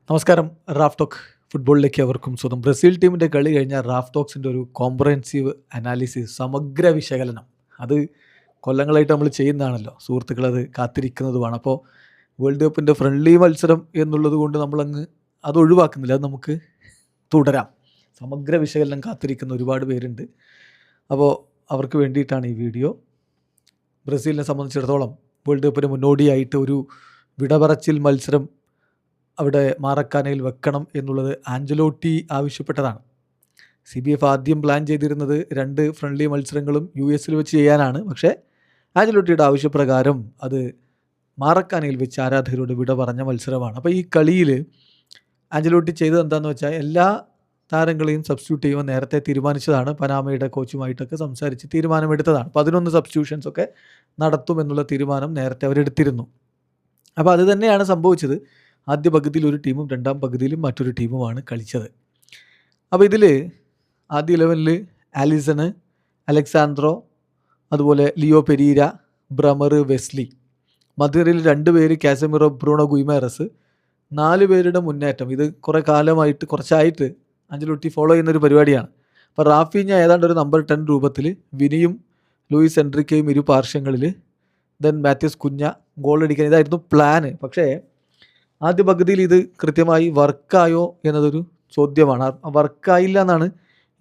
നമസ്കാരം. Raf talk ഫുട്ബോളിലേക്ക് അവർക്കും സ്വന്തം. ബ്രസീൽ ടീമിൻ്റെ കളി കഴിഞ്ഞാൽ റാഫ് ടോക്സിൻ്റെ ഒരു കോംപ്രഹെൻസീവ് അനാലിസിസ്, സമഗ്ര വിശകലനം, അത് കൊല്ലങ്ങളായിട്ട് നമ്മൾ ചെയ്യുന്നതാണല്ലോ. സുഹൃത്തുക്കളത് കാത്തിരിക്കുന്നതുമാണ്. അപ്പോൾ വേൾഡ് കപ്പിൻ്റെ ഫ്രണ്ട്ലി മത്സരം എന്നുള്ളത് കൊണ്ട് നമ്മളങ്ങ് അത് ഒഴിവാക്കുന്നില്ല, അത് നമുക്ക് തുടരാം. സമഗ്ര വിശകലനം കാത്തിരിക്കുന്ന ഒരുപാട് പേരുണ്ട്. അപ്പോൾ അവർക്ക് വേണ്ടിയിട്ടാണ് ഈ വീഡിയോ. ബ്രസീലിനെ സംബന്ധിച്ചിടത്തോളം വേൾഡ് കപ്പിന് മുന്നോടിയായിട്ട് ഒരു വിടപറച്ചിൽ മത്സരം അവിടെ മാറക്കാനയിൽ വെക്കണം എന്നുള്ളത് ആഞ്ചലോട്ടി ആവശ്യപ്പെട്ടതാണ്. CBF ആദ്യം പ്ലാൻ ചെയ്തിരുന്നത് 2 ഫ്രണ്ട്ലി മത്സരങ്ങളും US വെച്ച് ചെയ്യാനാണ്. പക്ഷേ ആഞ്ചലോട്ടിയുടെ ആവശ്യപ്രകാരം അത് മാറക്കാനയിൽ വെച്ച് ആരാധകരോട് വിട പറഞ്ഞ മത്സരമാണ്. അപ്പോൾ ഈ കളിയിൽ ആഞ്ചലോട്ടി ചെയ്തത് എന്താണെന്ന് വെച്ചാൽ എല്ലാ താരങ്ങളെയും സബ്സ്റ്റിറ്റ്യൂട്ട് ചെയ്യുമ്പോൾ നേരത്തെ തീരുമാനിച്ചതാണ്. പനാമയുടെ കോച്ചുമായിട്ടൊക്കെ സംസാരിച്ച് തീരുമാനമെടുത്തതാണ്. 11 സബ്സ്റ്റിറ്റ്യൂഷൻസ് ഒക്കെ നടത്തുമെന്നുള്ള തീരുമാനം നേരത്തെ അവരെടുത്തിരുന്നു. അപ്പോൾ അത് തന്നെയാണ് സംഭവിച്ചത്. ആദ്യ പകുതിയിൽ ഒരു ടീമും രണ്ടാം പകുതിയിലും മറ്റൊരു ടീമുമാണ് കളിച്ചത്. അപ്പോൾ ഇതിൽ ആദ്യ 11-ൽ ആലിസണ്, അലക്സാൻഡ്രോ, അതുപോലെ ലിയോ പെരീര, ബ്രമർ, വെസ്ലി. മധ്യനിരയിൽ 2 പേര് കാസമിറോ, ബ്രൂണോ ഗുയിമേറസ്. 4 പേരുടെ മുന്നേറ്റം. ഇത് കുറച്ചായിട്ട് ആഞ്ചലോട്ടി ഫോളോ ചെയ്യുന്നൊരു പരിപാടിയാണ്. അപ്പോൾ റാഫീഞ്ഞ ഏതാണ്ട് ഒരു നമ്പർ 10 രൂപത്തിൽ, വിനിയും ലൂയിസ് എൻട്രിക്കയും ഇരു പാർശ്വങ്ങളിൽ, ദെൻ മാത്യൂസ് കുഞ്ഞ ഗോൾ അടിക്കാൻ, ഇതായിരുന്നു പ്ലാന്. പക്ഷേ ആദ്യ പകുതിയിൽ ഇത് കൃത്യമായി വർക്കായോ എന്നതൊരു ചോദ്യമാണ്. വർക്കായില്ല എന്നാണ്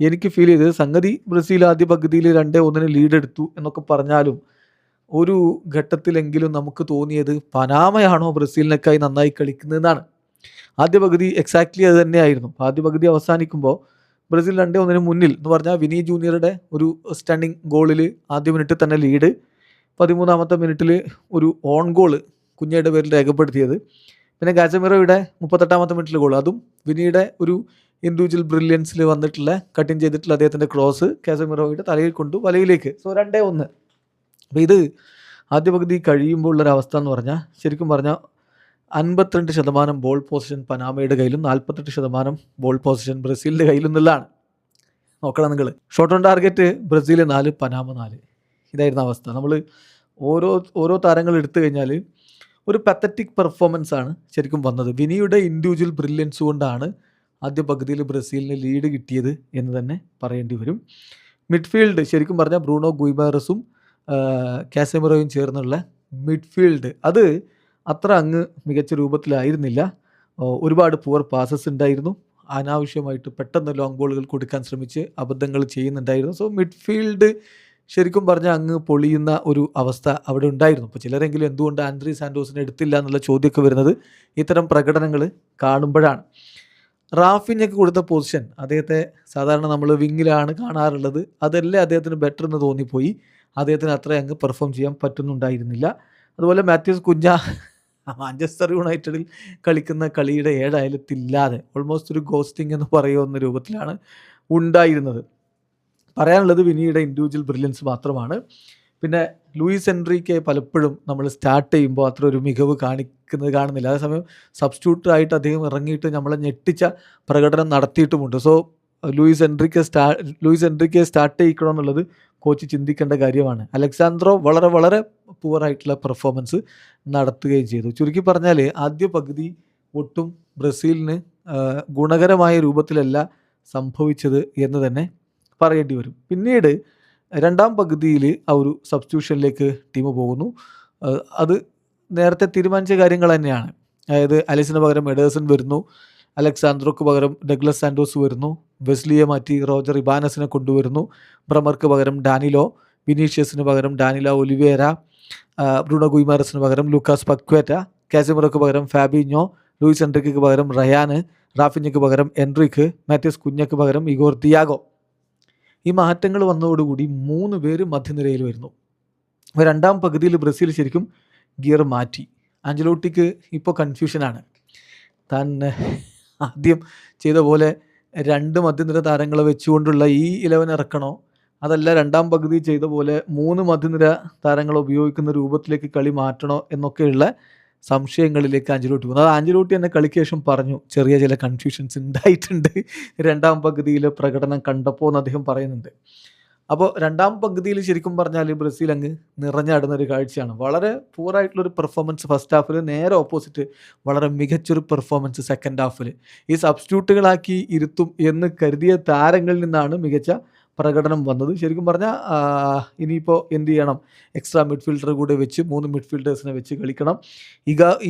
എനിക്ക് ഫീൽ ചെയ്തത്. സംഗതി ബ്രസീൽ ആദ്യ പകുതിയിൽ 2-1 ലീഡ് എടുത്തു എന്നൊക്കെ പറഞ്ഞാലും ഒരു ഘട്ടത്തിലെങ്കിലും നമുക്ക് തോന്നിയത് പനാമയാണോ ബ്രസീലിനേക്കായി നന്നായി കളിക്കുന്നതെന്നാണ്. ആദ്യ പകുതി എക്സാക്ട്ലി അത് തന്നെയായിരുന്നു. ആദ്യ പകുതി അവസാനിക്കുമ്പോൾ ബ്രസീൽ 2-1 മുന്നിൽ എന്ന് പറഞ്ഞാൽ വിനി ജൂനിയറുടെ ഒരു സ്റ്റണ്ണിങ് ഗോളിൽ ആദ്യ മിനിറ്റിൽ തന്നെ ലീഡ്. 13-ാമത്തെ മിനിറ്റിൽ ഒരു ഓൺ ഗോൾ കുഞ്ഞയുടെ പേരിൽ രേഖപ്പെടുത്തിയത്. പിന്നെ കാസമിറോയുടെ 38-ാമത്തെ മിനിറ്റിൽ ഗോൾ, അതും വിനിയുടെ ഒരു ഇൻഡിവിജ്വൽ ബ്രില്യൻസിൽ വന്നിട്ടുള്ള കട്ടിങ് ചെയ്തിട്ടുള്ള അദ്ദേഹത്തിൻ്റെ ക്രോസ് കാസമിറോയുടെ തലയിൽ കൊണ്ടു വലയിലേക്ക്. സോ 2-1. അപ്പോൾ ഇത് ആദ്യ പകുതി കഴിയുമ്പോൾ ഉള്ളൊരവസ്ഥ എന്ന് പറഞ്ഞാൽ, ശരിക്കും പറഞ്ഞാൽ 52% ബോൾ പൊസിഷൻ പനാമയുടെ കയ്യിലും 48% ബോൾ പൊസിഷൻ ബ്രസീലിൻ്റെ കയ്യിലും എന്നുള്ളതാണ്. നോക്കണം നിങ്ങൾ. Shot on target Brazil 4, Panama 4. ഇതായിരുന്നു അവസ്ഥ. നമ്മൾ ഓരോ താരങ്ങൾ എടുത്തു കഴിഞ്ഞാൽ ഒരു പത്തറ്റിക് പെർഫോമൻസ് ആണ് ശരിക്കും വന്നത്. വിനിയുടെ ഇൻഡിവിജ്വൽ ബ്രില്യൻസ് കൊണ്ടാണ് ആദ്യ പകുതിയിൽ ബ്രസീലിന് ലീഡ് കിട്ടിയത് എന്ന് തന്നെ പറയേണ്ടി വരും. മിഡ്ഫീൽഡ് ശരിക്കും പറഞ്ഞാൽ ബ്രൂണോ ഗുയിമേറസും കാസമിറോയും ചേർന്നുള്ള മിഡ്ഫീൽഡ് അത് അത്ര അങ്ങ് മികച്ച രൂപത്തിലായിരുന്നില്ല. ഒരുപാട് പുവർ പാസസ് ഉണ്ടായിരുന്നു. അനാവശ്യമായിട്ട് പെട്ടെന്ന് ലോങ് ബോളുകൾ കൊടുക്കാൻ ശ്രമിച്ച് അബദ്ധങ്ങൾ ചെയ്യുന്നുണ്ടായിരുന്നു. സോ മിഡ്ഫീൽഡ് ശരിക്കും പറഞ്ഞാൽ അങ്ങ് പൊളിയുന്ന ഒരു അവസ്ഥ അവിടെ ഉണ്ടായിരുന്നു. ഇപ്പോൾ ചിലരെങ്കിലും എന്തുകൊണ്ട് ആൻഡ്രി സാൻഡോസിനെ എടുത്തില്ല എന്നുള്ള ചോദ്യമൊക്കെ വരുന്നത് ഇത്തരം പ്രകടനങ്ങൾ കാണുമ്പോഴാണ്. റാഫിഞ്ഞൊക്കെ കൊടുത്ത പൊസിഷൻ, അദ്ദേഹത്തെ സാധാരണ നമ്മൾ വിങ്ങിലാണ് കാണാറുള്ളത്, അതല്ലേ അദ്ദേഹത്തിന് ബെറ്റർ എന്ന് തോന്നിപ്പോയി. അദ്ദേഹത്തിന് അത്ര അങ്ങ് പെർഫോം ചെയ്യാൻ പറ്റുന്നുണ്ടായിരുന്നില്ല. അതുപോലെ മാത്യൂസ് കുഞ്ഞ മാഞ്ചസ്റ്റർ യുണൈറ്റഡിൽ കളിക്കുന്ന കളിയുടെ 7 അയലത്തില്ലാതെ ഓൾമോസ്റ്റ് ഒരു ഗോസ്റ്റിംഗ് എന്ന് പറയുന്ന രൂപത്തിലാണ് ഉണ്ടായിരുന്നത്. പറയാനുള്ളത് വിനിയുടെ ഇൻഡിവിജ്വൽ ബ്രില്യൻസ് മാത്രമാണ്. പിന്നെ ലൂയിസ് എൻട്രിക്കെ പലപ്പോഴും നമ്മൾ സ്റ്റാർട്ട് ചെയ്യുമ്പോൾ അത്ര ഒരു മികവ് കാണുന്നില്ല. അതേസമയം സബ്സ്റ്റിറ്റ്യൂട്ടായിട്ട് അദ്ദേഹം ഇറങ്ങിയിട്ട് നമ്മളെ ഞെട്ടിച്ച പ്രകടനം നടത്തിയിട്ടുമുണ്ട്. സോ ലൂയിസ് എൻട്രിക്കെ സ്റ്റാർട്ട് ചെയ്യിക്കണം എന്നുള്ളത് കോച്ച് ചിന്തിക്കേണ്ട കാര്യമാണ്. അലക്സാൻഡ്രോ വളരെ വളരെ പുവറായിട്ടുള്ള പെർഫോമൻസ് നടത്തുകയും ചെയ്തു. ചുരുക്കി പറഞ്ഞാൽ ആദ്യ പകുതി ഒട്ടും ബ്രസീലിന് ഗുണകരമായ രൂപത്തിലല്ല സംഭവിച്ചത് എന്ന് തന്നെ പറയേണ്ടി വരും. പിന്നീട് രണ്ടാം പകുതിയിൽ ആ ഒരു സബ്സ്റ്റിറ്റ്യൂഷനിലേക്ക് ടീം പോകുന്നു. അത് നേരത്തെ തീരുമാനിച്ച കാര്യങ്ങൾ തന്നെയാണ്. അതായത് അലിസിന് പകരം എഡേഴ്സൺ വരുന്നു, അലക്സാൻഡ്രോക്ക് പകരം ഡഗ്ലസ് സാൻഡോസ് വരുന്നു, വെസ്ലിയെ മാറ്റി റോജർ ഇബാനസിനെ കൊണ്ടുവരുന്നു, ബ്രമർക്ക് പകരം ഡാനിലോ, വിനീഷ്യസിന് പകരം ഡാനില ഒലിവേര, ബ്രൂണോ ഗുയിമാരസിന് പകരം ലൂക്കാസ് പക്വേറ്റ, കാസമിറോക്ക് പകരം ഫാബിഞ്ഞോ, ലൂയിസ് എൻട്രിക്ക് പകരം റയാന്, റാഫിഞ്ഞയ്ക്ക് പകരം എൻട്രിക്ക്, മാത്യൂസ് കുഞ്ഞയ്ക്ക് പകരം ഇഗോർ തിയാഗോ. ഈ മാറ്റങ്ങൾ വന്നതോടുകൂടി 3 പേര് മധ്യനിരയിൽ വരുന്നു. രണ്ടാം പകുതിയിൽ ബ്രസീൽ ശരിക്കും ഗിയർ മാറ്റി. ആഞ്ചലോട്ടിക്ക് ഇപ്പോൾ കൺഫ്യൂഷനാണ്. താൻ ആദ്യം ചെയ്ത പോലെ 2 മധ്യനിര താരങ്ങളെ വെച്ചുകൊണ്ടുള്ള ഈ 11 ഇറക്കണോ, അതല്ല രണ്ടാം പകുതി ചെയ്ത പോലെ 3 മധ്യനിര താരങ്ങളെ ഉപയോഗിക്കുന്ന രൂപത്തിലേക്ക് കളി മാറ്റണോ എന്നൊക്കെയുള്ള സംശയങ്ങളിലേക്ക് ആഞ്ചലോട്ടി പോകുന്നു. അത് ആഞ്ചലോട്ടി തന്നെ കളിക്ക് ശേഷം പറഞ്ഞു, ചെറിയ ചില കൺഫ്യൂഷൻസ് ഉണ്ടായിട്ടുണ്ട് രണ്ടാം പകുതിയിലെ പ്രകടനം കണ്ടപ്പോൾ എന്ന് അദ്ദേഹം പറയുന്നുണ്ട്. അപ്പോൾ രണ്ടാം പകുതിയിൽ ശരിക്കും പറഞ്ഞാൽ ബ്രസീൽ അങ്ങ് നിറഞ്ഞാടുന്ന ഒരു കാഴ്ചയാണ്. വളരെ പൂറായിട്ടുള്ളൊരു പെർഫോമൻസ് ഫസ്റ്റ് ഹാഫിൽ, നേരെ ഓപ്പോസിറ്റ് വളരെ മികച്ചൊരു പെർഫോമൻസ് സെക്കൻഡ് ഹാഫിൽ. ഈ സബ്സ്റ്റിറ്റ്യൂട്ടുകളാക്കി ഇരുത്തും എന്ന് കരുതിയ താരങ്ങളിൽ നിന്നാണ് മികച്ച പ്രകടനം വന്നത്. ശരിക്കും പറഞ്ഞാൽ ഇനിയിപ്പോൾ എന്ത് ചെയ്യണം, എക്സ്ട്രാ മിഡ്ഫീൽഡർ കൂടെ വെച്ച് 3 മിഡ്ഫീൽഡേഴ്സിനെ വെച്ച് കളിക്കണം.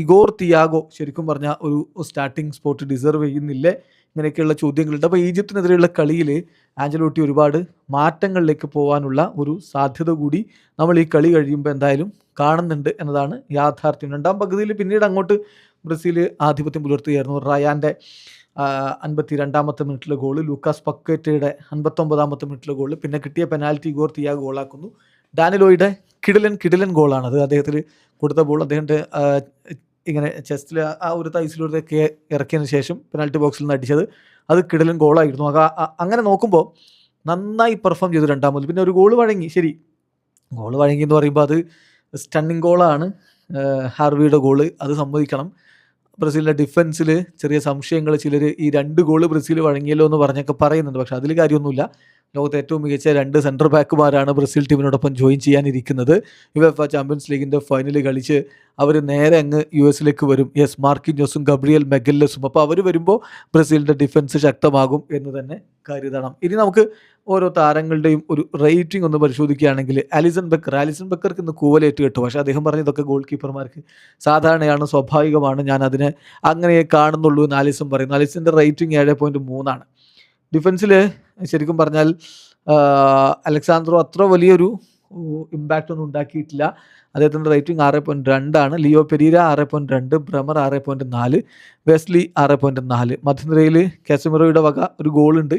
ഇഗോർ തിയാഗോ ശരിക്കും പറഞ്ഞാൽ ഒരു സ്റ്റാർട്ടിംഗ് സ്പോട്ട് ഡിസർവ് ചെയ്യുന്നില്ലേ, ഇങ്ങനെയൊക്കെയുള്ള ചോദ്യങ്ങളുണ്ട്. അപ്പോൾ ഈജിപ്തിനെതിരെയുള്ള കളിയിൽ ആഞ്ചലോട്ടി ഒരുപാട് മാറ്റങ്ങളിലേക്ക് പോകാനുള്ള ഒരു സാധ്യത കൂടി നമ്മൾ ഈ കളി കഴിയുമ്പോൾ എന്തായാലും കാണുന്നുണ്ട് എന്നതാണ് യാഥാർത്ഥ്യം. രണ്ടാം പകുതിയിൽ പിന്നീട് അങ്ങോട്ട് ബ്രസീൽ ആധിപത്യം പുലർത്തുകയായിരുന്നു. റയാൻ്റെ 52-ാമത്തെ മിനിറ്റിലെ ഗോള്, ലൂക്കാസ് പക്വേറ്റയുടെ 59-ാമത്തെ മിനിറ്റിലെ ഗോള്, പിന്നെ കിട്ടിയ പെനാൽറ്റി ഇഗോർ തിയാഗോ ഗോളാക്കുന്നു. ഡാനിലോയുടെ കിടിലൻ ഗോളാണത്. അദ്ദേഹത്തിന് കൊടുത്ത ബോൾ അദ്ദേഹത്തെ ഇങ്ങനെ ചെസ്റ്റിൽ ആ ഒരു തൈസിലൂടെ ഇറക്കിയതിന് ശേഷം പെനാൽറ്റി ബോക്സിൽ നിന്ന് അടിച്ചത്, അത് കിടിലൻ ഗോളായിരുന്നു. അങ്ങനെ നോക്കുമ്പോൾ നന്നായി പെർഫോം ചെയ്തു രണ്ടാമത്. പിന്നെ ഒരു ഗോൾ വഴങ്ങി, ശരി, ഗോൾ വഴങ്ങി എന്ന് പറയുമ്പോൾ അത് സ്റ്റണ്ണിങ് ഗോളാണ് ഹാർവിയുടെ ഗോള്, അത് സമ്മതിക്കണം. ബ്രസീലിൻ്റെ ഡിഫൻസിൽ ചെറിയ സംശയങ്ങൾ ചിലർ ഈ 2 ഗോള് ബ്രസീൽ വഴങ്ങിയല്ലോ എന്ന് പറഞ്ഞൊക്കെ പറയുന്നുണ്ട്. പക്ഷേ അതിൽ കാര്യമൊന്നുമില്ല. ലോകത്തെ ഏറ്റവും മികച്ച 2 സെൻറ്റർ ബാക്കുമാരാണ് ബ്രസീൽ ടീമിനോടൊപ്പം ജോയിൻ ചെയ്യാനിരിക്കുന്നത്. യുവേഫ ചാമ്പ്യൻസ് ലീഗിൻ്റെ ഫൈനൽ കളിച്ച് അവർ നേരെ അങ്ങ് US വരും. യെസ്, മാർക്കിഞ്ഞോസും ഗബ്രിയൽ മെഗല്ലസും. അപ്പോൾ അവർ വരുമ്പോൾ ബ്രസീലിൻ്റെ ഡിഫൻസ് ശക്തമാകും എന്ന് തന്നെ കരുതണം. ഇനി നമുക്ക് ഓരോ താരങ്ങളുടെയും ഒരു റേറ്റിംഗ് ഒന്ന് പരിശോധിക്കുകയാണെങ്കിൽ, ആലിസൺ ബക്കർക്ക് ഇന്ന് കൂവലേറ്റ് കിട്ടും. പക്ഷേ അദ്ദേഹം പറഞ്ഞ ഇതൊക്കെ ഗോൾ കീപ്പർമാർക്ക് സാധാരണയാണ്, സ്വാഭാവികമാണ്, ഞാൻ അതിനെ അങ്ങനെ കാണുന്നുള്ളൂ എന്ന് ആലിസൺ പറയുന്നു. ആലിസൻ്റെ റേറ്റിംഗ് 7.3 ആണ്. ഡിഫൻസിൽ ശരിക്കും പറഞ്ഞാൽ അലക്സാന്ദ്രോ അത്ര വലിയൊരു ഇമ്പാക്റ്റ് ഒന്നും ഉണ്ടാക്കിയിട്ടില്ല. അദ്ദേഹത്തിൻ്റെ റേറ്റിംഗ് 6.2 ആണ്. Leo പെരീര 6.2, Bremer 6.4, Wesley 6.4. മധ്യനിരയിൽ കാസമിറോയുടെ വക ഒരു ഗോളുണ്ട്,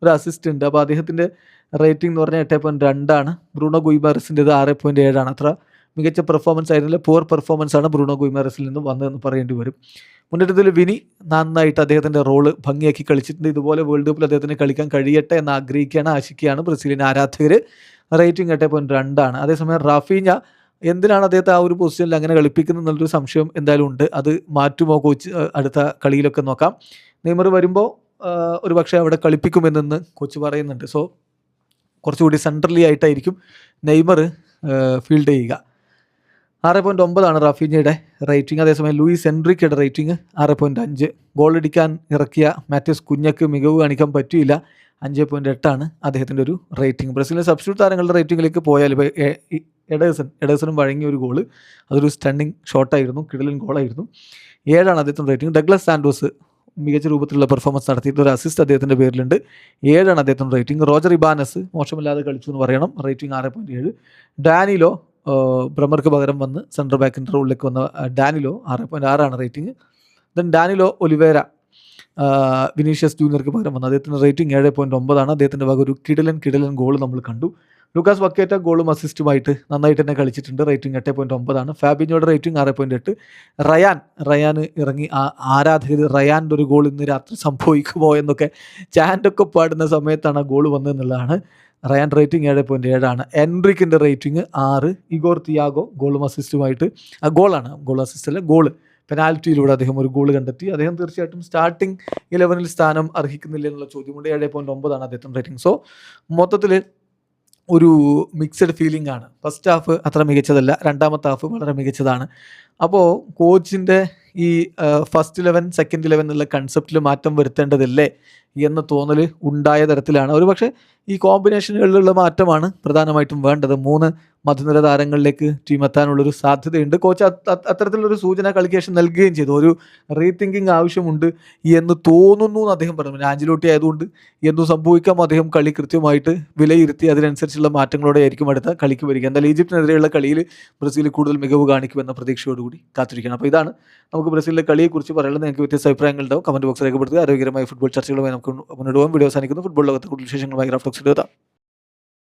ഒരു അസിസ്റ്റ് ഉണ്ട്. അപ്പോൾ അദ്ദേഹത്തിൻ്റെ റേറ്റിംഗ് എന്ന് പറഞ്ഞാൽ 8.2 ആണ്. ബ്രൂണോ ഗുയിമാറസിൻ്റെത് 6.7 ആണ്. അത്ര മികച്ച പെർഫോമൻസ് ആയിരുന്നില്ല, പുവർ പെർഫോമൻസ് ആണ് ബ്രൂണോ ഗുയിമാറസിൽ നിന്ന് വന്നതെന്ന് പറയേണ്ടി വരും. മുന്നേറ്റത്തിൽ വിനി നന്നായിട്ട് അദ്ദേഹത്തിൻ്റെ റോള് ഭംഗിയാക്കി കളിച്ചിട്ടുണ്ട്. ഇതുപോലെ വേൾഡ് കപ്പിൽ അദ്ദേഹത്തിന് കളിക്കാൻ കഴിയട്ടെ എന്ന് ആഗ്രഹിക്കുകയാണ്, ആശിക്കുകയാണ് ബ്രസീലിൻ്റെ ആരാധകർ. റേറ്റിംഗ് 8.2 ആണ്. അതേസമയം റാഫീഞ്ഞ എന്തിനാണ് അദ്ദേഹത്തെ ആ ഒരു പൊസിഷനിൽ അങ്ങനെ കളിപ്പിക്കുന്നത് എന്നുള്ളൊരു സംശയം എന്തായാലും ഉണ്ട്. അത് മാറ്റുമോ കോച്ച്, അടുത്ത കളിയിലൊക്കെ നോക്കാം. നെയ്മർ വരുമ്പോൾ ഒരു പക്ഷേ അവിടെ കളിപ്പിക്കുമെന്ന് കോച്ച് പറയുന്നുണ്ട്. സോ കുറച്ചുകൂടി സെൻട്രലി ആയിട്ടായിരിക്കും നെയ്മർ ഫീൽഡ് ചെയ്യുക. 6.9 ആണ് റാഫീഞ്ഞയുടെ റേറ്റിംഗ്. അതേസമയം ലൂയിസ് എൻറിക്കയുടെ റേറ്റിംഗ് 6.5. ഗോളടിക്കാൻ ഇറക്കിയ മാത്യൂസ് കുഞ്ഞക്ക് മികവ് കാണിക്കാൻ പറ്റിയില്ല, 5.8 ആണ് അദ്ദേഹത്തിൻ്റെ ഒരു റേറ്റിംഗ്. ബ്രസീലിലെ സബ്സ്റ്റിറ്റ്യൂട്ട് താരങ്ങളുടെ റേറ്റിംഗിലേക്ക് പോയാൽ ഇപ്പോൾ എഡേഴ്സണും വഴങ്ങിയ ഒരു ഗോള്, അതൊരു സ്റ്റണ്ണിങ് ഷോട്ടായിരുന്നു, കിടിലൻ ഗോളായിരുന്നു, 7 ആണ് അദ്ദേഹത്തിൻ്റെ റേറ്റിംഗ്. ഡഗ്ലസ് സാൻഡോസ് മികച്ച രൂപത്തിലുള്ള പെർഫോമൻസ് നടത്തിയിട്ട് ഒരു അസിസ്റ്റ് അദ്ദേഹത്തിൻ്റെ പേരിലുണ്ട്, 7 ആണ് അദ്ദേഹത്തിൻ്റെ റേറ്റിംഗ്. റോജർ ഇബാനസ് മോശമില്ലാതെ കളിച്ചു എന്ന് പറയണം, റേറ്റിംഗ് 6.7. ഡാനിലോ ബ്രമർക്ക് പകരം വന്ന് സെൻട്രൽ ബാക്കിൻ്റെ റോളിലേക്ക് വന്ന ഡാനിലോ 6.6 ആണ് rating. Then Danilo Oliveira Vinicius ജൂനിയർക്ക് പകരം വന്ന അദ്ദേഹത്തിൻ്റെ റേറ്റിംഗ് 7.9 ആണ്. അദ്ദേഹത്തിൻ്റെ വക ഒരു കിടിലൻ ഗോൾ നമ്മൾ കണ്ടു. ലൂക്കാസ് പക്കേറ്റ ഗോളും അസിസ്റ്റുമായിട്ട് നന്നായിട്ട് തന്നെ കളിച്ചിട്ടുണ്ട്, റേറ്റിംഗ് 8.9 ആണ്. ഫാബിഞ്ഞോയുടെ റേറ്റിംഗ് 6.8. റയാൻ ഇറങ്ങി, ആരാധകർ റയാൻ്റെ ഒരു ഗോൾ ഇന്ന് രാത്രി സംഭവിക്കുമോ എന്നൊക്കെ ചാൻഡൊക്കെ പാടുന്ന സമയത്താണ് ആ ഗോൾ വന്നതെന്നുള്ളതാണ്. റയാൻ റേറ്റിംഗ് 7.7 ആണ്. എൻറിക്കിൻ്റെ റേറ്റിംഗ് 6. ഇഗോർ തിയാഗോ ഗോളും അസിസ്റ്റുമായിട്ട്, ഗോൾ അസിസ്റ്റ് അല്ല, ഗോള് പെനാൽറ്റിയിലൂടെ അദ്ദേഹം ഒരു ഗോൾ കണ്ടെത്തി. അദ്ദേഹം തീർച്ചയായിട്ടും സ്റ്റാർട്ടിംഗ് 11 സ്ഥാനം അർഹിക്കുന്നില്ല എന്നുള്ള ചോദ്യമുണ്ട്. 7.9 ആണ് അദ്ദേഹത്തിൻ്റെ റേറ്റിംഗ്. സോ മൊത്തത്തിൽ ഒരു മിക്സഡ് ഫീലിംഗ് ആണ്. ഫസ്റ്റ് ഹാഫ് അത്ര മികച്ചതല്ല, രണ്ടാമത്തെ ഹാഫ് വളരെ മികച്ചതാണ്. അപ്പോൾ കോച്ചിൻ്റെ ഈ ഫസ്റ്റ് 11 സെക്കൻഡ് 11 എന്നുള്ള കൺസെപ്റ്റിൽ മാറ്റം വരുത്തേണ്ടതല്ലേ എന്ന തോന്നൽ ഉണ്ടായ തരത്തിലാണ്. ഒരു പക്ഷേ ഈ കോമ്പിനേഷനുകളിലുള്ള മാറ്റമാണ് പ്രധാനമായിട്ടും വേണ്ടത്. 3 മധ്യനിര താരങ്ങളിലേക്ക് ടീം എത്താനുള്ളൊരു സാധ്യതയുണ്ട്. കോച്ച് അത്തരത്തിലുള്ളൊരു സൂചന കളിക്കേഷൻ നൽകുകയും ചെയ്തു. ഒരു റീതിങ്കിങ് ആവശ്യമുണ്ട് എന്ന് തോന്നുന്നു എന്ന് അദ്ദേഹം പറഞ്ഞു. ആഞ്ചലോട്ടി ആയതുകൊണ്ട് എന്തും സംഭവിക്കാം. അദ്ദേഹം കളി കൃത്യമായിട്ട് വിലയിരുത്തി അതിനനുസരിച്ചുള്ള മാറ്റങ്ങളോടെ ആയിരിക്കും അടുത്ത കളിക്ക് വരിക. എന്തായാലും ഈജിപ്തിനെതിരെയുള്ള കളിയിൽ ബ്രസീൽ കൂടുതൽ മികവ് കാണിക്കുമെന്ന പ്രതീക്ഷയോടുകൂടി കാത്തിരിക്കണം. അപ്പോൾ ഇതാണ് നമുക്ക് ബ്രസീലിലെ കളിയെക്കുറിച്ച് പറയുന്നത്. നിങ്ങൾക്ക് വ്യത്യസ്ത അഭിപ്രായങ്ങളുണ്ടാവും, കമൻറ്റ് ബോക്സ് രേഖപ്പെടുത്തുക. ആരോഗ്യകരമായ ഫുട്ബോൾ ചർച്ചകളുമായി നമുക്ക് മുന്നോട്ട് പോകാം. വീഡിയോ അവസാനിക്കുന്നു. ഫുട്ബോൾ ലോകത്തെ കൂടുതൽ വിശേഷങ്ങളുമായി റാഫ്റ്റോക്സ് എടുത്താം.